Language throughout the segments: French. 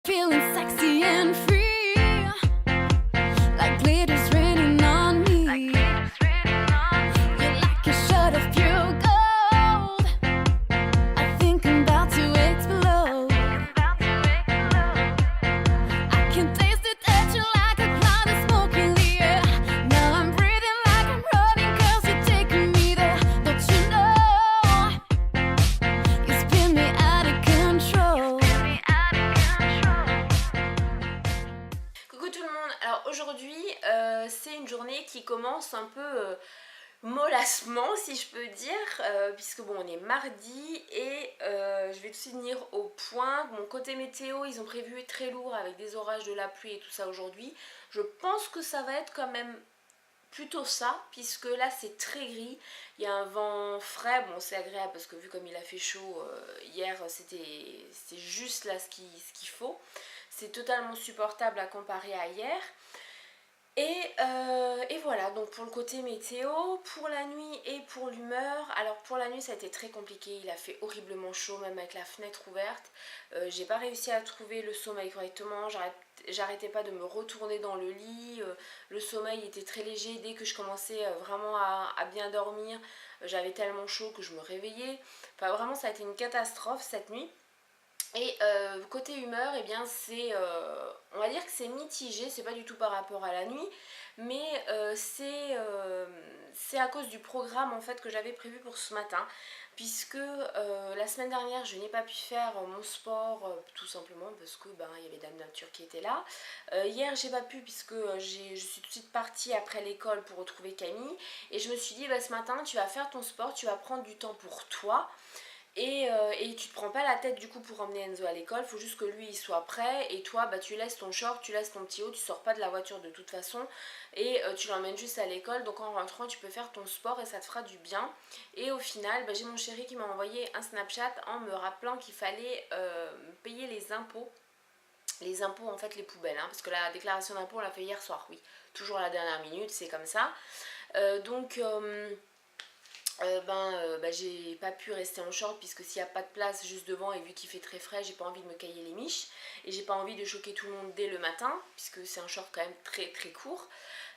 Feeling sexy and free, like glitters raining on me. You're like a shot of pure gold. I think I'm about to explode. I can taste the tension like a cloud of smoke in the air. Now I'm breathing like I'm running 'cause you're taking me there. Don't you know? You spin me out of control. Coucou tout le monde, alors aujourd'hui c'est une journée qui commence un peu mollassement si je peux dire, puisque bon on est mardi et je vais tout tenir au point. Mon côté météo, ils ont prévu très lourd avec des orages, de la pluie et tout ça aujourd'hui. Je pense que ça va être quand même plutôt ça, puisque là c'est très gris, il y a un vent frais, bon c'est agréable parce que vu comme il a fait chaud hier c'était juste là ce qu'il faut. C'est totalement supportable à comparer à hier. Et voilà, donc pour le côté météo, pour la nuit et pour l'humeur. Alors pour la nuit ça a été très compliqué, il a fait horriblement chaud même avec la fenêtre ouverte. J'ai pas réussi à trouver le sommeil correctement, j'arrêtais pas de me retourner dans le lit. Le sommeil était très léger, dès que je commençais vraiment à bien dormir, j'avais tellement chaud que je me réveillais. Enfin vraiment ça a été une catastrophe cette nuit. Et côté humeur, eh bien c'est, on va dire que c'est mitigé, c'est pas du tout par rapport à la nuit, mais c'est à cause du programme en fait que j'avais prévu pour ce matin, puisque la semaine dernière je n'ai pas pu faire mon sport tout simplement parce que ben, il y avait Dame Nature qui était là. Hier j'ai pas pu puisque je suis tout de suite partie après l'école pour retrouver Camille, et je me suis dit bah, ce matin tu vas faire ton sport, tu vas prendre du temps pour toi. Et tu te prends pas la tête du coup pour emmener Enzo à l'école, faut juste que lui il soit prêt et toi bah tu laisses ton short, tu laisses ton petit haut, tu sors pas de la voiture de toute façon et tu l'emmènes juste à l'école, donc en rentrant tu peux faire ton sport et ça te fera du bien. Et au final bah, j'ai mon chéri qui m'a envoyé un Snapchat en me rappelant qu'il fallait payer les impôts en fait, les poubelles, hein, parce que la déclaration d'impôt on l'a fait hier soir, oui, toujours à la dernière minute, c'est comme ça. J'ai pas pu rester en short puisque s'il n'y a pas de place juste devant et vu qu'il fait très frais, j'ai pas envie de me cailler les miches et j'ai pas envie de choquer tout le monde dès le matin puisque c'est un short quand même très très court.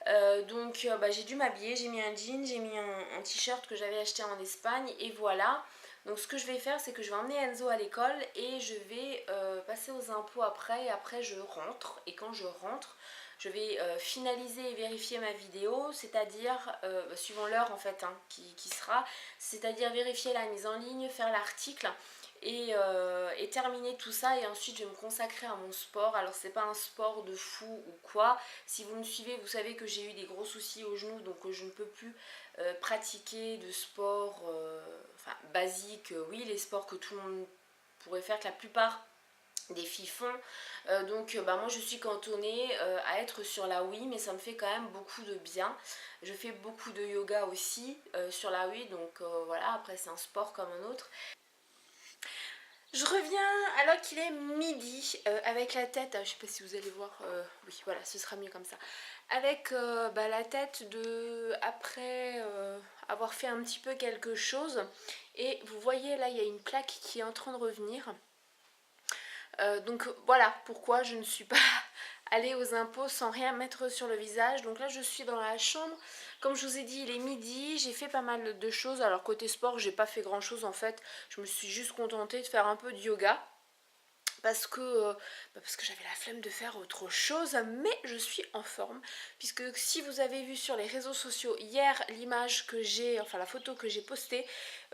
J'ai dû m'habiller, j'ai mis un jean, j'ai mis un t-shirt que j'avais acheté en Espagne et voilà. Donc ce que je vais faire c'est que je vais emmener Enzo à l'école et je vais passer aux impôts après, et après je rentre, et quand je rentre je vais finaliser et vérifier ma vidéo, c'est-à-dire, suivant l'heure en fait hein, qui sera, c'est-à-dire vérifier la mise en ligne, faire l'article et terminer tout ça, et ensuite je vais me consacrer à mon sport. Alors c'est pas un sport de fou ou quoi, si vous me suivez vous savez que j'ai eu des gros soucis au genou, donc je ne peux plus pratiquer de sport basique, oui les sports que tout le monde pourrait faire, que la plupart des filles font. Moi je suis cantonnée à être sur la Wii, mais ça me fait quand même beaucoup de bien. Je fais beaucoup de yoga aussi sur la Wii, donc voilà, après c'est un sport comme un autre. Je reviens alors qu'il est midi avec la tête, je sais pas si vous allez voir, oui voilà ce sera mieux comme ça, avec la tête de après avoir fait un petit peu quelque chose, et vous voyez là il y a une plaque qui est en train de revenir. Donc voilà pourquoi je ne suis pas allée aux impôts sans rien mettre sur le visage. Donc là je suis dans la chambre, comme je vous ai dit il est midi, j'ai fait pas mal de choses. Alors côté sport j'ai pas fait grand chose en fait, je me suis juste contentée de faire un peu de yoga parce que j'avais la flemme de faire autre chose, mais je suis en forme puisque si vous avez vu sur les réseaux sociaux hier l'image que j'ai, enfin la photo que j'ai postée,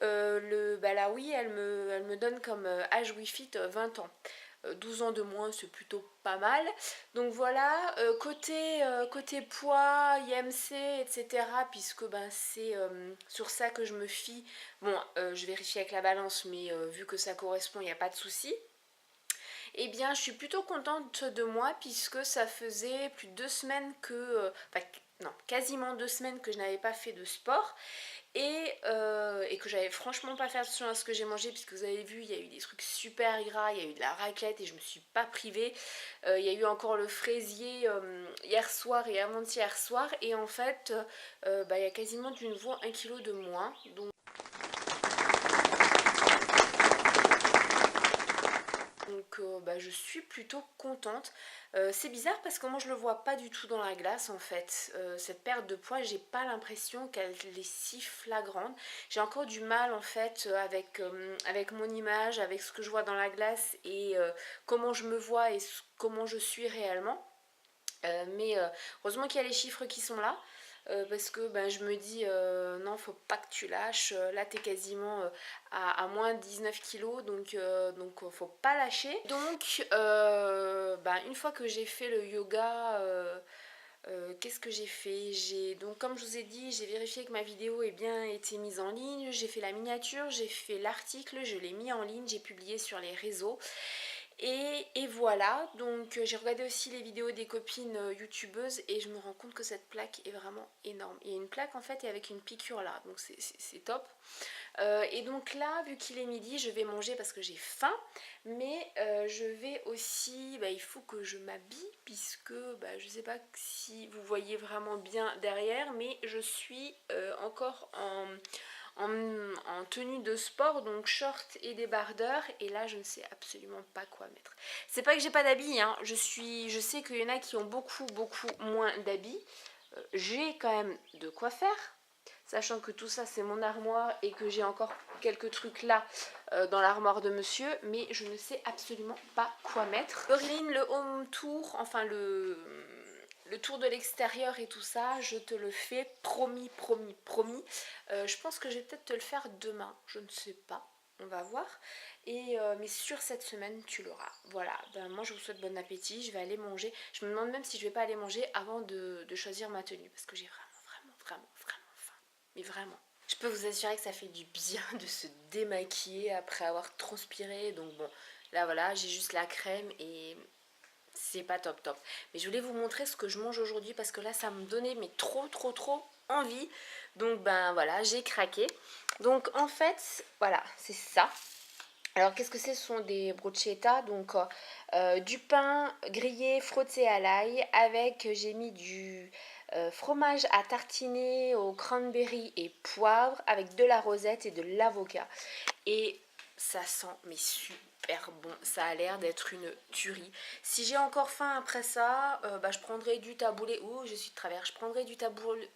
la Wii elle me donne comme âge Wii Fit 20 ans. 12 ans de moins, c'est plutôt pas mal. Donc voilà, côté poids, IMC, etc. Puisque c'est sur ça que je me fie. Bon, je vérifie avec la balance, mais vu que ça correspond, il n'y a pas de souci. Eh bien, je suis plutôt contente de moi puisque ça faisait plus de 2 semaines que... quasiment 2 semaines que je n'avais pas fait de sport. Et que j'avais franchement pas fait attention à ce que j'ai mangé, puisque vous avez vu il y a eu des trucs super gras, il y a eu de la raclette et je me suis pas privée, il y a eu encore le fraisier hier soir et avant-hier soir, et en fait il y a quasiment du nouveau 1 kg de moins, donc donc bah, je suis plutôt contente. C'est bizarre parce que moi je le vois pas du tout dans la glace en fait. Cette perte de poids, j'ai pas l'impression qu'elle est si flagrante. J'ai encore du mal en fait avec mon image, avec ce que je vois dans la glace et comment je me vois et comment je suis réellement. Mais heureusement qu'il y a les chiffres qui sont là. Parce que ben, je me dis non, faut pas que tu lâches. Là, t'es quasiment à moins 19 kilos, donc faut pas lâcher. Donc, ben, une fois que j'ai fait le yoga, qu'est-ce que j'ai fait? Donc, comme je vous ai dit, j'ai vérifié que ma vidéo ait bien été mise en ligne. J'ai fait la miniature, j'ai fait l'article, je l'ai mis en ligne, j'ai publié sur les réseaux. Et voilà, donc j'ai regardé aussi les vidéos des copines youtubeuses et je me rends compte que cette plaque est vraiment énorme. Il y a une plaque en fait et avec une piqûre là, donc c'est top. Et donc là, vu qu'il est midi, je vais manger parce que j'ai faim, mais je vais aussi, bah, il faut que je m'habille puisque bah, je sais pas si vous voyez vraiment bien derrière, mais je suis encore en tenue de sport, donc short et débardeur, et là je ne sais absolument pas quoi mettre. C'est pas que j'ai pas d'habits, hein. Je sais qu'il y en a qui ont beaucoup moins d'habits. J'ai quand même de quoi faire, sachant que tout ça c'est mon armoire et que j'ai encore quelques trucs là dans l'armoire de monsieur, mais je ne sais absolument pas quoi mettre. Laureline, le home tour, enfin le tour de l'extérieur et tout ça, je te le fais, promis, promis, promis. Je pense que je vais peut-être te le faire demain, je ne sais pas, on va voir. Mais sur cette semaine, tu l'auras. Voilà, ben, moi je vous souhaite bon appétit, je vais aller manger. Je me demande même si je vais pas aller manger avant de choisir ma tenue, parce que j'ai vraiment faim. Mais vraiment. Je peux vous assurer que ça fait du bien de se démaquiller après avoir transpiré. Donc bon, là voilà, j'ai juste la crème et c'est pas top. Mais je voulais vous montrer ce que je mange aujourd'hui parce que là ça me donnait mais trop envie. Donc ben voilà, j'ai craqué. Donc en fait, voilà, c'est ça. Alors qu'est-ce que c'est? Ce sont des bruschetta, donc du pain grillé frotté à l'ail avec, j'ai mis du fromage à tartiner au cranberry et poivre avec de la rosette et de l'avocat. Et ça sent mais super bon, ça a l'air d'être une tuerie. Si j'ai encore faim après ça, bah, je prendrai du taboulé. Oh, je suis de travers. Je prendrai du taboulé,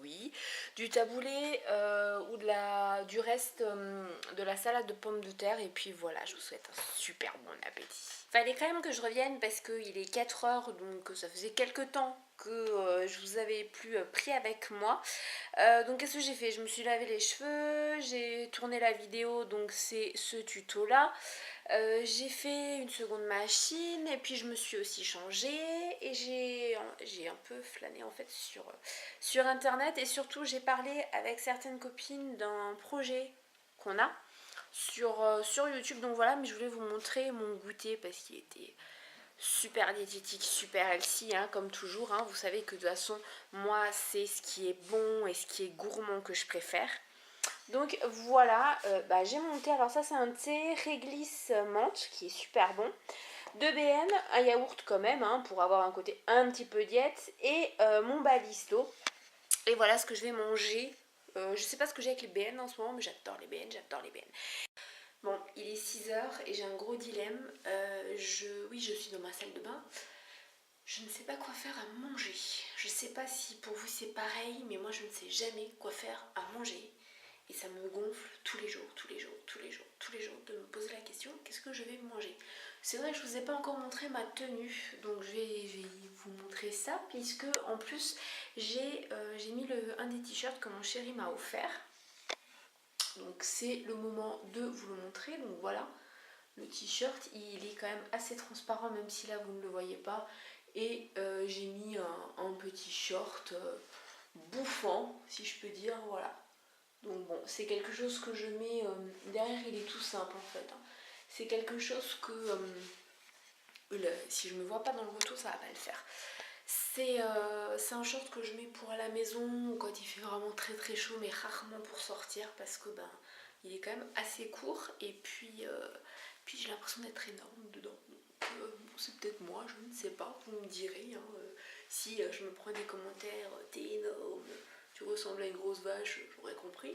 oui, du taboulé ou du reste de la salade de pommes de terre. Et puis voilà, je vous souhaite un super bon appétit. Fallait quand même que je revienne parce qu'il est 4 heures, donc ça faisait quelques temps que je vous avais plus pris avec moi. Donc qu'est-ce que j'ai fait? Je me suis lavé les cheveux, j'ai tourné la vidéo, donc c'est ce tuto là. J'ai fait une seconde machine et puis je me suis aussi changée et j'ai un peu flâné en fait sur internet et surtout j'ai parlé avec certaines copines d'un projet qu'on a sur YouTube. Donc voilà, mais je voulais vous montrer mon goûter parce qu'il était super diététique, super healthy, hein, comme toujours. Hein. Vous savez que de toute façon, moi, c'est ce qui est bon et ce qui est gourmand que je préfère. Donc voilà, bah, j'ai monté. Alors ça, c'est un thé réglisse menthe qui est super bon. 2 BN, un yaourt quand même, hein, pour avoir un côté un petit peu diète. Et mon balisto. Et voilà ce que je vais manger. Je sais pas ce que j'ai avec les BN en ce moment, mais j'adore les BN, j'adore les BN. Bon, il est 6 h et j'ai un gros dilemme. Oui, je suis dans ma salle de bain. Je ne sais pas quoi faire à manger. Je ne sais pas si pour vous c'est pareil, mais moi je ne sais jamais quoi faire à manger. Et ça me gonfle tous les jours de me poser la question, qu'est-ce que je vais manger? C'est vrai que je ne vous ai pas encore montré ma tenue, donc je vais vous montrer ça, puisque en plus j'ai mis un des t-shirts que mon chéri m'a offert. Donc c'est le moment de vous le montrer. Donc voilà, le t-shirt, il est quand même assez transparent, même si là vous ne le voyez pas. Et j'ai mis un petit short bouffant, si je peux dire, voilà. Donc bon, c'est quelque chose que je mets derrière, il est tout simple en fait. Hein. C'est quelque chose que si je me vois pas dans le retour, ça va pas le faire. C'est un short que je mets pour à la maison quand il fait vraiment très chaud, mais rarement pour sortir parce que ben il est quand même assez court et puis j'ai l'impression d'être énorme dedans. C'est peut-être moi, je ne sais pas, vous me direz hein, si je me prends des commentaires, t'es énorme, tu ressembles à une grosse vache, j'aurais compris.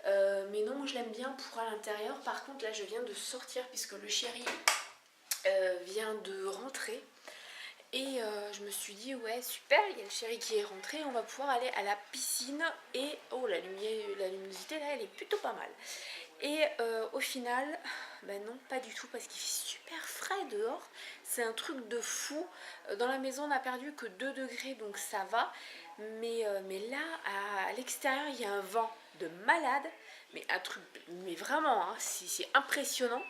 Mais non, moi je l'aime bien pour à l'intérieur. Par contre là je viens de sortir puisque le chéri vient de rentrer. Et je me suis dit ouais super, il y a le chéri qui est rentré, on va pouvoir aller à la piscine. Et oh la luminosité là elle est plutôt pas mal. Et au final, ben non pas du tout parce qu'il fait super frais dehors. C'est un truc de fou. Dans la maison on n'a perdu que 2 degrés donc ça va. Mais là à l'extérieur il y a un vent de malade. Mais un truc, mais vraiment, hein, c'est impressionnant.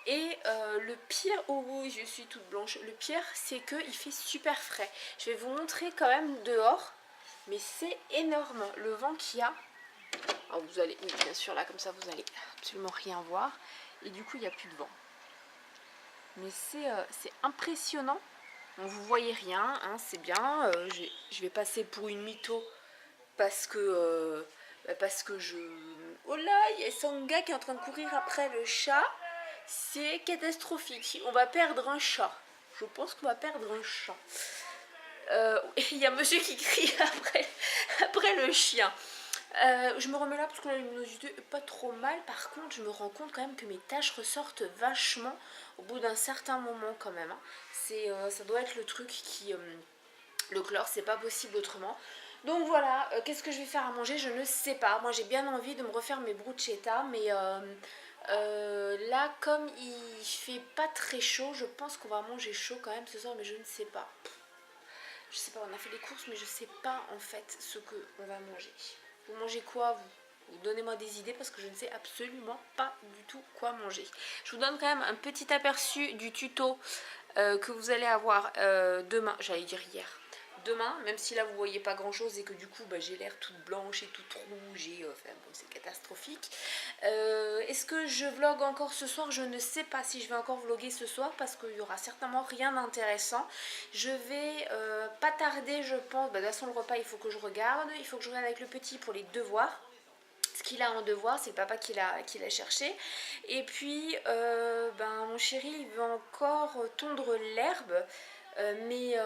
Et le pire, oh oui, je suis toute blanche. Le pire, c'est qu'il fait super frais. Je vais vous montrer quand même dehors. Mais c'est énorme, le vent qu'il y a. Alors vous allez, oui, bien sûr, là, comme ça, vous allez absolument rien voir. Et du coup, il n'y a plus de vent. Mais c'est impressionnant. Bon, vous voyez rien, hein, c'est bien. Je vais passer pour une mytho parce que je... Oh là, il y a Sanga qui est en train de courir après le chat. C'est catastrophique. On va perdre un chat. Je pense qu'on va perdre un chat. Il y a monsieur qui crie après le chien. Je me remets là parce que la luminosité est pas trop mal. Par contre, je me rends compte quand même que mes taches ressortent vachement au bout d'un certain moment quand même. Hein. Ça doit être le truc qui... le chlore, c'est pas possible autrement. Donc voilà, qu'est-ce que je vais faire à manger? Je ne sais pas. Moi j'ai bien envie de me refaire mes bruschetta, mais là comme il fait pas très chaud, je pense qu'on va manger chaud quand même ce soir, mais je ne sais pas. Je sais pas, on a fait les courses, mais je sais pas en fait ce qu'on va manger. Vous mangez quoi vous? Donnez-moi des idées parce que je ne sais absolument pas du tout quoi manger. Je vous donne quand même un petit aperçu du tuto que vous allez avoir demain, j'allais dire hier. Demain, même si là vous voyez pas grand chose et que du coup j'ai l'air toute blanche et toute rouge et enfin bon c'est catastrophique. Est-ce que je vlog encore ce soir? Je ne sais pas si je vais encore vlogger ce soir parce qu'il y aura certainement rien d'intéressant. Je vais pas tarder je pense, de toute façon le repas il faut que je regarde, il faut que je regarde avec le petit pour les devoirs. Ce qu'il a en devoir, c'est le papa qui l'a cherché. Et puis mon chéri il veut encore tondre l'herbe. Mais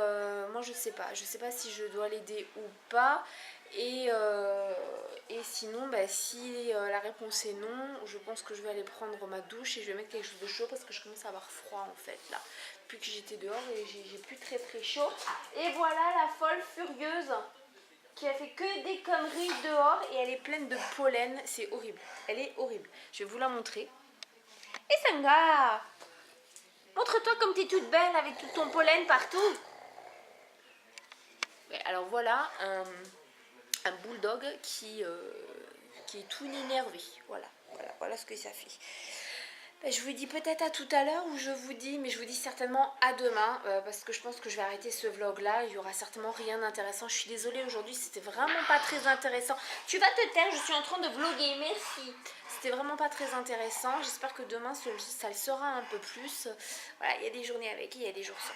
moi je sais pas si je dois l'aider ou pas. Et sinon si la réponse est non, je pense que je vais aller prendre ma douche et je vais mettre quelque chose de chaud parce que je commence à avoir froid en fait là depuis que j'étais dehors et j'ai plus très chaud. Et voilà la folle furieuse qui a fait que des conneries dehors et elle est pleine de pollen, c'est horrible, elle est horrible. Je vais vous la montrer. Et Sanga, montre-toi comme tu es toute belle avec tout ton pollen partout. Ouais, alors voilà un bulldog qui est tout énervé. Voilà ce que ça fait. Je vous dis peut-être à tout à l'heure ou je vous dis certainement à demain parce que je pense que je vais arrêter ce vlog là, il y aura certainement rien d'intéressant. Je suis désolée aujourd'hui, c'était vraiment pas très intéressant. Tu vas te taire, je suis en train de vlogger, merci. C'était vraiment pas très intéressant, j'espère que demain ça le sera un peu plus. Voilà, il y a des journées avec et il y a des jours sans.